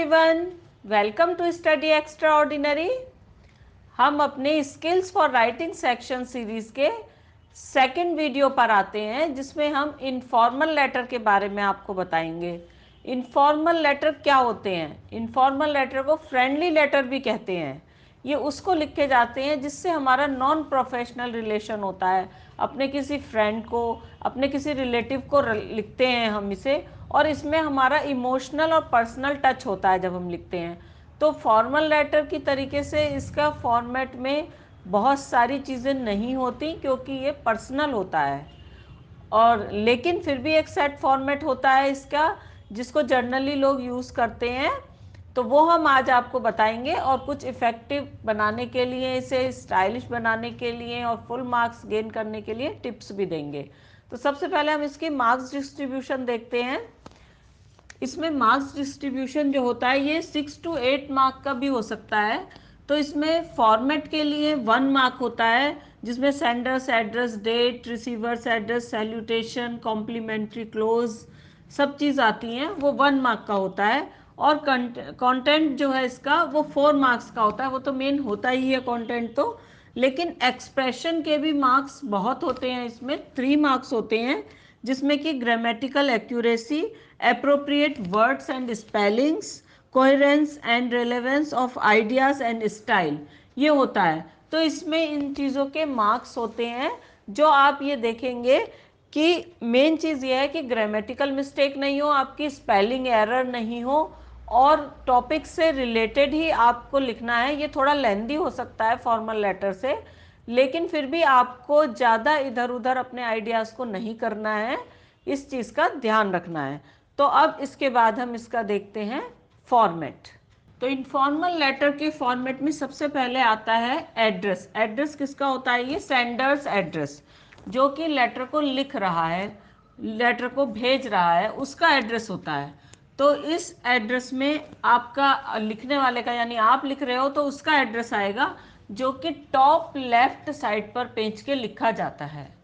Everyone, welcome to study extraordinary. हम अपने skills for writing section series के second video पर आते हैं, जिसमें हम इनफॉर्मल लेटर के बारे में आपको बताएंगे। इनफॉर्मल लेटर क्या होते हैं? इनफॉर्मल लेटर को फ्रेंडली लेटर भी कहते हैं। ये उसको लिखे जाते हैं जिससे हमारा नॉन प्रोफेशनल रिलेशन होता है। अपने किसी फ्रेंड को, अपने किसी रिलेटिव को लिखते हैं हम इसे, और इसमें हमारा इमोशनल और पर्सनल टच होता है जब हम लिखते हैं। तो फॉर्मल लेटर की तरीके से इसका फॉर्मेट में बहुत सारी चीज़ें नहीं होती, क्योंकि ये पर्सनल होता है। और लेकिन फिर भी एक सेट फॉर्मेट होता है इसका, जिसको जनरली लोग यूज़ करते हैं। तो वो हम आज आपको बताएंगे, और कुछ इफ़ेक्टिव बनाने के लिए, इसे स्टाइलिश बनाने के लिए और फुल मार्क्स गेन करने के लिए टिप्स भी देंगे। तो सबसे पहले हम इसकी मार्क्स डिस्ट्रीब्यूशन देखते हैं। इसमें मार्क्स डिस्ट्रीब्यूशन जो होता है ये 6 to 8 मार्क का भी हो सकता है। तो इसमें फॉर्मेट के लिए 1 मार्क होता है, जिसमें sender's address, date, receiver's address, salutation, complimentary close सब चीज़ आती हैं, वो 1 मार्क का होता है। और कंटेंट जो है इसका वो 4 मार्क्स का होता है। वो तो मेन होता ही है कंटेंट तो, लेकिन एक्सप्रेशन के भी मार्क्स बहुत होते हैं। इसमें 3 मार्क्स होते हैं, जिसमें कि grammatical accuracy, appropriate words and spellings, coherence and relevance of ideas and style, ये होता है। तो इसमें इन चीज़ों के मार्क्स होते हैं। जो आप ये देखेंगे कि मेन चीज़ ये है कि ग्रामेटिकल मिस्टेक नहीं हो, आपकी स्पेलिंग एरर नहीं हो, और टॉपिक से रिलेटेड ही आपको लिखना है। ये थोड़ा लेंदी हो सकता है फॉर्मल लेटर से, लेकिन फिर भी आपको ज़्यादा इधर उधर अपने आइडियाज़ को नहीं करना है, इस चीज़ का ध्यान रखना है। तो अब इसके बाद हम इसका देखते हैं फॉर्मेट। तो इनफॉर्मल लेटर के फॉर्मेट में सबसे पहले आता है एड्रेस। एड्रेस किसका होता है? ये सेंडर्स एड्रेस, जो कि लेटर को लिख रहा है, लेटर को भेज रहा है, उसका एड्रेस होता है। तो इस एड्रेस में आपका लिखने वाले का, यानी आप लिख रहे हो तो उसका एड्रेस आएगा, जो कि टॉप लेफ्ट साइड पर पेज के लिखा जाता है।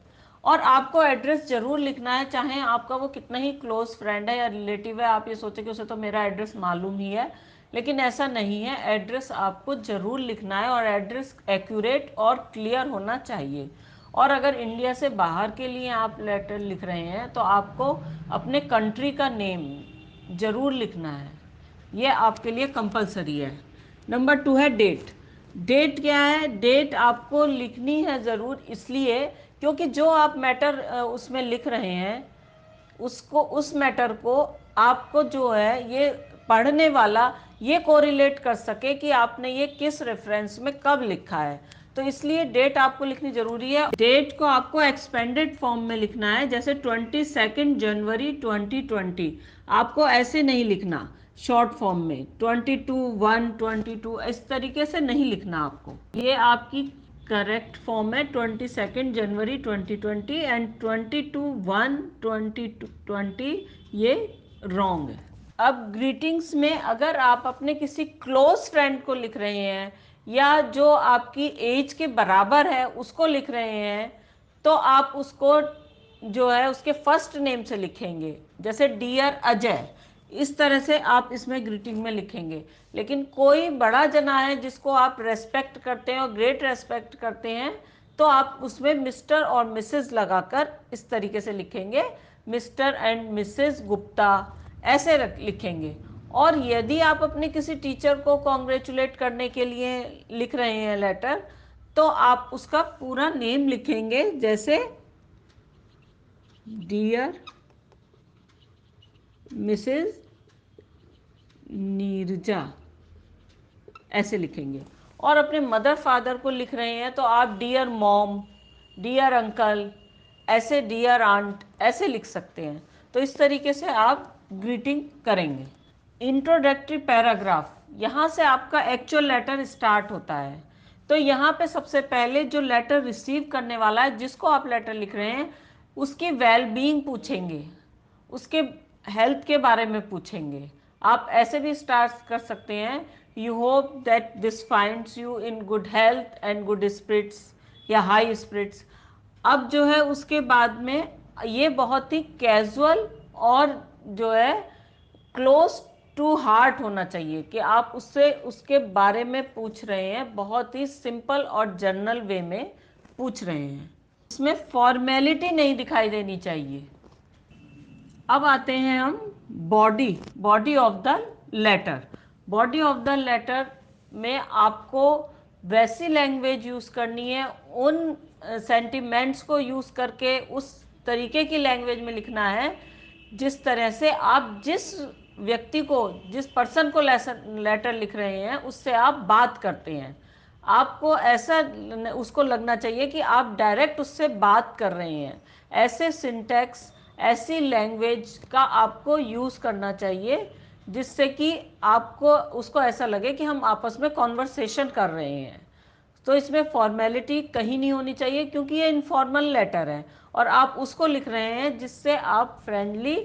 और आपको एड्रेस जरूर लिखना है, चाहे आपका वो कितना ही क्लोज फ्रेंड है या रिलेटिव है। आप ये सोचे कि उसे तो मेरा एड्रेस मालूम ही है, लेकिन ऐसा नहीं है। एड्रेस आपको जरूर लिखना है, और एड्रेस एक्यूरेट और क्लियर होना चाहिए। और अगर इंडिया से बाहर के लिए आप लेटर लिख रहे हैं तो आपको अपने कंट्री का नेम जरूर लिखना है, ये आपके लिए कंपलसरी है। नंबर 2 है डेट। डेट क्या है? डेट आपको लिखनी है ज़रूर, इसलिए क्योंकि जो आप मैटर उसमें लिख रहे हैं, उसको, उस मैटर को आपको जो है ये पढ़ने वाला ये कोरिलेट कर सके कि आपने ये किस रेफरेंस में कब लिखा है। तो इसलिए डेट आपको लिखनी जरूरी है। डेट को आपको एक्सपेंडेड फॉर्म में लिखना है, जैसे 22 जनवरी 2020। आपको ऐसे नहीं लिखना शॉर्ट फॉर्म में 22/1/22, इस तरीके से नहीं लिखना आपको। ये आपकी करेक्ट फॉर्म है 22 जनवरी 2020, एंड 22/1/2020 ये रॉन्ग है। अब ग्रीटिंग्स में अगर आप अपने किसी क्लोज फ्रेंड को लिख रहे हैं, या जो आपकी एज के बराबर है उसको लिख रहे हैं, तो आप उसको जो है उसके फर्स्ट नेम से लिखेंगे, जैसे डियर अजय, इस तरह से आप इसमें ग्रीटिंग में लिखेंगे। लेकिन कोई बड़ा जना है जिसको आप रेस्पेक्ट करते हैं और ग्रेट रेस्पेक्ट करते हैं, तो आप उसमें मिस्टर और मिसेस लगाकर इस तरीके से लिखेंगे, मिस्टर एंड मिसेस गुप्ता, ऐसे लिखेंगे। और यदि आप अपने किसी टीचर को कॉन्ग्रेचुलेट करने के लिए लिख रहे हैं लेटर, तो आप उसका पूरा नेम लिखेंगे, जैसे डियर मिसेस नीरजा, ऐसे लिखेंगे। और अपने मदर फादर को लिख रहे हैं तो आप डियर मॉम, डियर अंकल, ऐसे डियर आंट, ऐसे लिख सकते हैं। तो इस तरीके से आप ग्रीटिंग करेंगे। इंट्रोडक्टरी पैराग्राफ, यहाँ से आपका एक्चुअल लेटर स्टार्ट होता है। तो यहाँ पे सबसे पहले जो लेटर रिसीव करने वाला है, जिसको आप लेटर लिख रहे हैं, उसकी वेलबींग पूछेंगे, उसके हेल्थ के बारे में पूछेंगे। आप ऐसे भी स्टार्ट कर सकते हैं, you hope that this finds you in good health and good spirits, या हाई स्पिरिट्स। अब जो है उसके बाद में ये बहुत ही कैजुअल और जो है क्लोज टू हार्ट होना चाहिए कि आप उससे उसके बारे में पूछ रहे हैं, बहुत ही सिंपल और जनरल वे में पूछ रहे हैं। इसमें फॉर्मेलिटी नहीं दिखाई देनी चाहिए। अब आते हैं हम body of the letter. Body of the letter में आपको वैसी लैंग्वेज यूज़ करनी है, उन सेंटिमेंट्स को यूज़ करके उस तरीके की लैंग्वेज में लिखना है जिस तरह से आप जिस व्यक्ति को, जिस पर्सन को लेटर लिख रहे हैं उससे आप बात करते हैं। आपको ऐसा उसको लगना चाहिए कि आप डायरेक्ट उससे बात कर रहे हैं। ऐसे सिंटैक्स, ऐसी लैंग्वेज का आपको यूज़ करना चाहिए जिससे कि आपको उसको ऐसा लगे कि हम आपस में कॉन्वर्सेशन कर रहे हैं। तो इसमें फॉर्मेलिटी कहीं नहीं होनी चाहिए क्योंकि ये इनफॉर्मल लेटर है और आप उसको लिख रहे हैं जिससे आप फ्रेंडली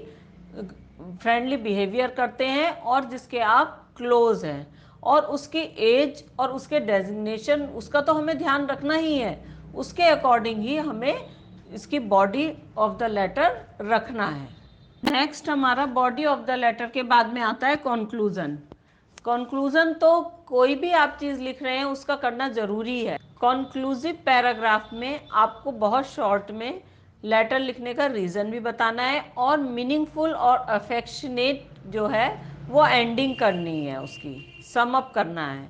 बिहेवियर करते हैं और जिसके आप क्लोज हैं। और उसकी एज और उसके डेजिग्नेशन, उसका तो हमें ध्यान रखना ही है, उसके अकॉर्डिंग ही हमें इसकी बॉडी ऑफ द लेटर रखना है। नेक्स्ट हमारा बॉडी ऑफ द लेटर के बाद में आता है कॉन्क्लूजन। कॉन्क्लूजन तो कोई भी आप चीज़ लिख रहे हैं उसका करना ज़रूरी है। कॉन्क्लूसिव पैराग्राफ में आपको बहुत शॉर्ट में लेटर लिखने का रीज़न भी बताना है और मीनिंगफुल और अफेक्शनेट जो है वो एंडिंग करनी है, उसकी सम अप करना है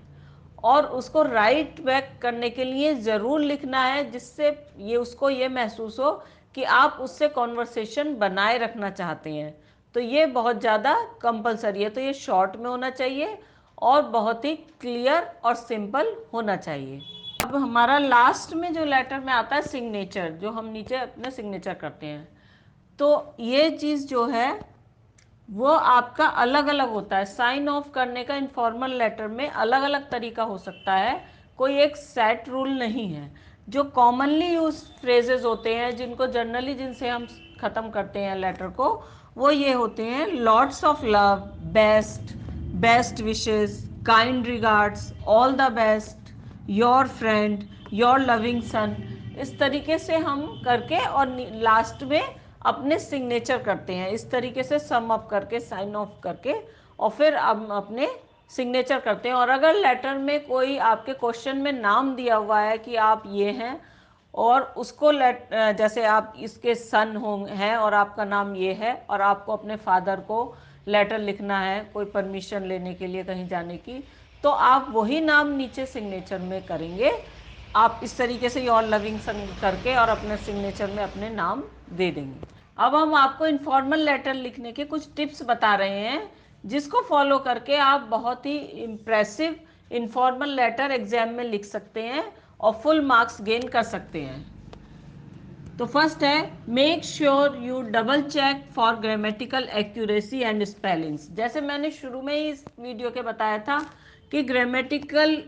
और उसको राइट बैक करने के लिए ज़रूर लिखना है जिससे ये उसको ये महसूस हो कि आप उससे कॉन्वर्सेशन बनाए रखना चाहते हैं। तो ये बहुत ज़्यादा कंपलसरी है। तो ये शॉर्ट में होना चाहिए और बहुत ही क्लियर और सिंपल होना चाहिए। अब हमारा लास्ट में जो लेटर में आता है सिग्नेचर, जो हम नीचे अपने सिग्नेचर करते हैं, तो ये चीज़ जो है वो आपका अलग अलग होता है। साइन ऑफ करने का इनफॉर्मल लेटर में अलग अलग तरीका हो सकता है, कोई एक सेट रूल नहीं है। जो कॉमनली यूज फ्रेजेस होते हैं, जिनको जनरली जिनसे हम ख़त्म करते हैं लेटर को, वो ये होते हैं lots of love, best, best wishes, kind regards, all the best, your friend, your loving son. इस तरीके से हम करके और लास्ट में अपने सिग्नेचर करते हैं। इस तरीके से सम अप करके, साइन ऑफ करके और फिर हम अपने सिग्नेचर करते हैं। और अगर लेटर में कोई आपके क्वेश्चन में नाम दिया हुआ है कि आप ये हैं और उसको जैसे आप इसके सन हैं और आपका नाम ये है और आपको अपने फादर को लेटर लिखना है कोई परमिशन लेने के लिए कहीं जाने की, तो आप वही नाम नीचे सिग्नेचर में करेंगे। आप इस तरीके से योर लविंग सन करके और अपने सिग्नेचर में अपने नाम दे देंगे। अब हम आपको इनफॉर्मल लेटर लिखने के कुछ टिप्स बता रहे हैं जिसको फॉलो करके आप बहुत ही इम्प्रेसिव इनफॉर्मल लेटर एग्जाम में लिख सकते हैं और फुल मार्क्स गेन कर सकते हैं। तो फर्स्ट है, make sure you double check for grammatical accuracy and spellings. जैसे मैंने शुरू में ही इस वीडियो के बताया था कि ग्रामेटिकल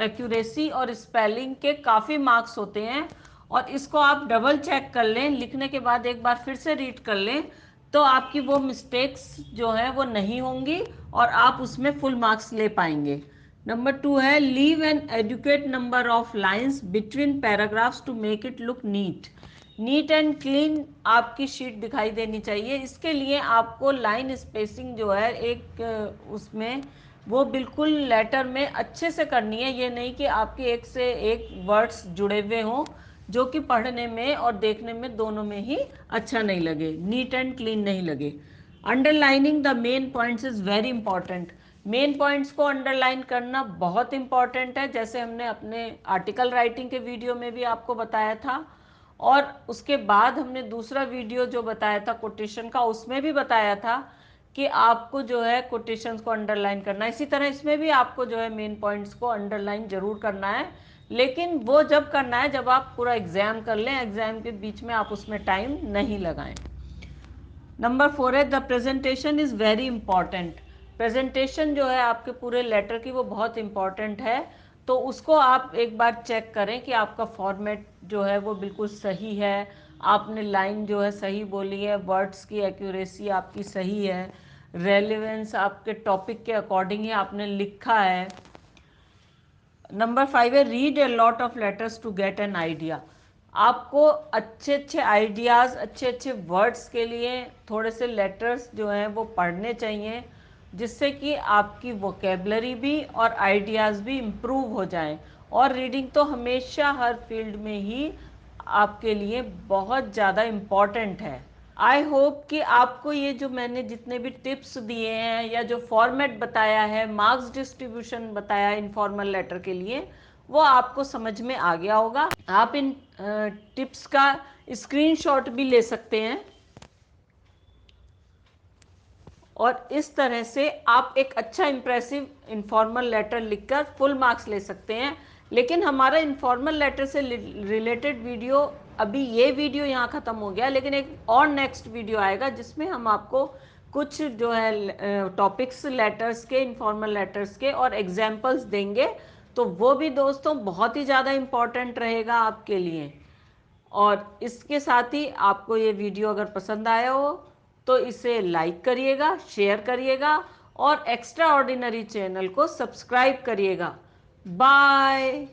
एक्यूरेसी और स्पेलिंग के काफ़ी मार्क्स होते हैं और इसको आप डबल चेक कर लें, लिखने के बाद एक बार फिर से रीड कर लें तो आपकी वो मिस्टेक्स जो हैं वो नहीं होंगी और आप उसमें फुल मार्क्स ले पाएंगे। नंबर 2 है, leave an adequate number of lines between paragraphs to make it look neat. Neat and clean आपकी शीट दिखाई देनी चाहिए। इसके लिए आपको लाइन स्पेसिंग जो है एक उसमें वो बिल्कुल लेटर में अच्छे से करनी है। ये नहीं कि आपके एक से एक वर्ड्स जुड़े हुए हों जो कि पढ़ने में और देखने में दोनों में ही अच्छा नहीं लगे, नीट एंड क्लीन नहीं लगे। Underlining the main points is very important. Main points को अंडरलाइन करना बहुत इंपॉर्टेंट है, जैसे हमने अपने आर्टिकल राइटिंग के वीडियो में भी आपको बताया था और उसके बाद हमने दूसरा वीडियो जो बताया था कोटेशन का, उसमें भी बताया था कि आपको जो है कोटेशंस को अंडरलाइन करना है। इसी तरह इसमें भी आपको जो है मेन पॉइंट्स को अंडरलाइन जरूर करना है, लेकिन वो जब करना है जब आप पूरा एग्जाम कर लें, एग्जाम के बीच में आप उसमें टाइम नहीं लगाएं। नंबर 4 है, the presentation is very important. Presentation जो है आपके पूरे लेटर की वो बहुत इंपॉर्टेंट है, तो उसको आप एक बार चेक करें कि आपका फॉर्मेट जो है वो बिल्कुल सही है, आपने लाइन जो है सही बोली है, वर्ड्स की एक्यूरेसी आपकी सही है, रेलेवेंस आपके टॉपिक के अकॉर्डिंग ही आपने लिखा है। नंबर 5 है, read a lot of letters to get an idea. आपको अच्छे अच्छे आइडियाज़, अच्छे अच्छे वर्ड्स के लिए थोड़े से लेटर्स जो हैं वो पढ़ने चाहिए जिससे कि आपकी वोकेबलरी भी और आइडियाज़ भी इम्प्रूव हो जाएं। और रीडिंग तो हमेशा हर फील्ड में ही आपके लिए बहुत ज़्यादा इम्पॉर्टेंट है। आई होप कि आपको ये जो मैंने जितने भी टिप्स दिए हैं या जो फॉर्मेट बताया है, मार्क्स डिस्ट्रीब्यूशन बताया है इनफॉर्मल लेटर के लिए, वो आपको समझ में आ गया होगा। आप इन टिप्स का स्क्रीनशॉट भी ले सकते हैं और इस तरह से आप एक अच्छा इंप्रेसिव इनफॉर्मल लेटर लिखकर फुल मार्क्स ले सकते हैं। लेकिन हमारा इनफॉर्मल लेटर से रिलेटेड वीडियो, अभी ये वीडियो यहाँ ख़त्म हो गया, लेकिन एक और नेक्स्ट वीडियो आएगा जिसमें हम आपको कुछ जो है टॉपिक्स लेटर्स के, इनफॉर्मल लेटर्स के और एग्जाम्पल्स देंगे। तो वो भी दोस्तों बहुत ही ज़्यादा इम्पॉर्टेंट रहेगा आपके लिए। और इसके साथ ही आपको ये वीडियो अगर पसंद आया हो तो इसे लाइक करिएगा, शेयर करिएगा और एक्स्ट्रा ऑर्डिनरी चैनल को सब्सक्राइब करिएगा। बाय।